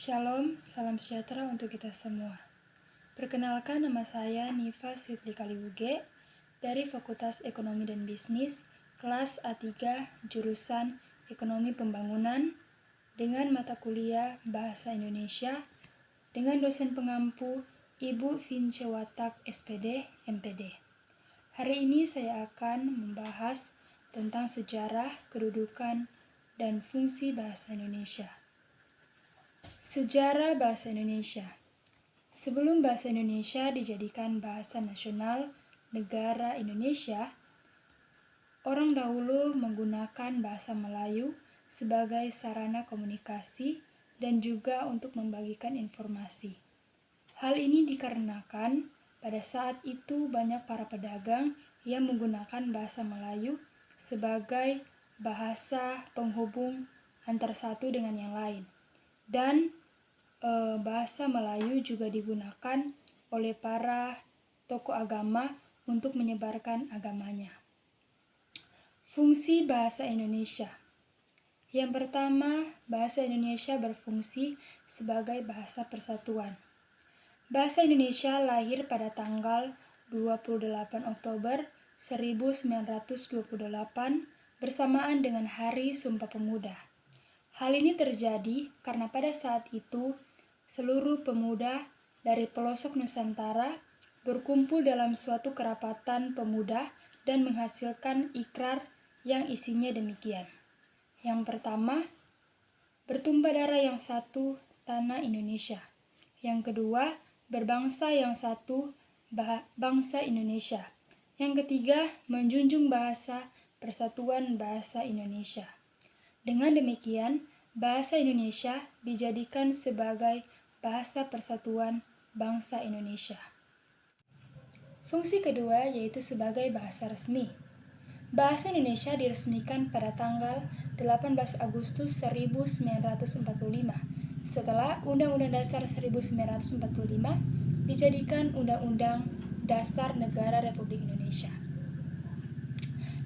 Shalom, salam sejahtera untuk kita semua. Perkenalkan, nama saya Niva Switli Kaliwuge dari Fakultas Ekonomi dan Bisnis, kelas A3, jurusan Ekonomi Pembangunan, dengan mata kuliah Bahasa Indonesia, dengan dosen pengampu Ibu Vince Watak, SPD, MPD. Hari ini saya akan membahas tentang sejarah, kedudukan, dan fungsi bahasa Indonesia. Sejarah bahasa Indonesia. Sebelum bahasa Indonesia dijadikan bahasa nasional negara Indonesia, orang dahulu menggunakan bahasa Melayu sebagai sarana komunikasi dan juga untuk membagikan informasi. Hal ini dikarenakan pada saat itu banyak para pedagang yang menggunakan bahasa Melayu sebagai bahasa penghubung antara satu dengan yang lain. Dan bahasa Melayu juga digunakan oleh para tokoh agama untuk menyebarkan agamanya. Fungsi bahasa Indonesia. Yang pertama, bahasa Indonesia berfungsi sebagai bahasa persatuan. Bahasa Indonesia lahir pada tanggal 28 Oktober 1928 bersamaan dengan Hari Sumpah Pemuda. Hal ini terjadi karena pada saat itu seluruh pemuda dari pelosok Nusantara berkumpul dalam suatu kerapatan pemuda dan menghasilkan ikrar yang isinya demikian. Yang pertama, bertumpah darah yang satu, tanah Indonesia. Yang kedua, berbangsa yang satu, bangsa Indonesia. Yang ketiga, menjunjung bahasa persatuan bahasa Indonesia. Dengan demikian, bahasa Indonesia dijadikan sebagai bahasa persatuan bangsa Indonesia. Fungsi kedua yaitu sebagai bahasa resmi. Bahasa Indonesia diresmikan pada tanggal 18 Agustus 1945 setelah Undang-Undang Dasar 1945 dijadikan Undang-Undang Dasar Negara Republik Indonesia.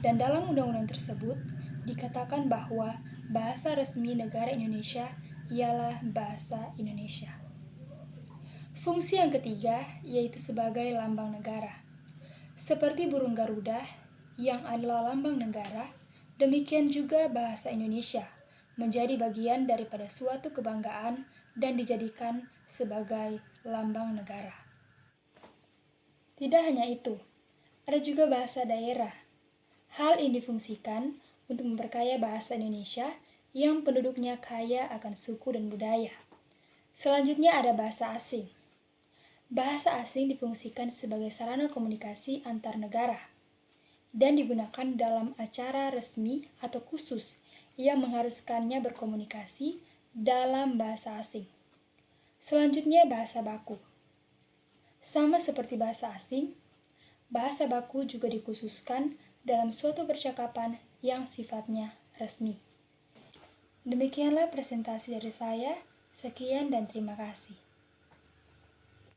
Dan dalam undang-undang tersebut dikatakan bahwa bahasa resmi negara Indonesia ialah bahasa Indonesia. Fungsi yang ketiga yaitu sebagai lambang negara. Seperti burung Garuda yang adalah lambang negara, demikian juga bahasa Indonesia menjadi bagian daripada suatu kebanggaan dan dijadikan sebagai lambang negara. Tidak hanya itu, ada juga bahasa daerah. Hal ini difungsikan untuk memperkaya bahasa Indonesia yang penduduknya kaya akan suku dan budaya. Selanjutnya ada bahasa asing. Bahasa asing difungsikan sebagai sarana komunikasi antar negara dan digunakan dalam acara resmi atau khusus yang mengharuskannya berkomunikasi dalam bahasa asing. Selanjutnya bahasa baku. Sama seperti bahasa asing, bahasa baku juga dikhususkan dalam suatu percakapan yang sifatnya resmi. Demikianlah presentasi dari saya. Sekian dan terima kasih.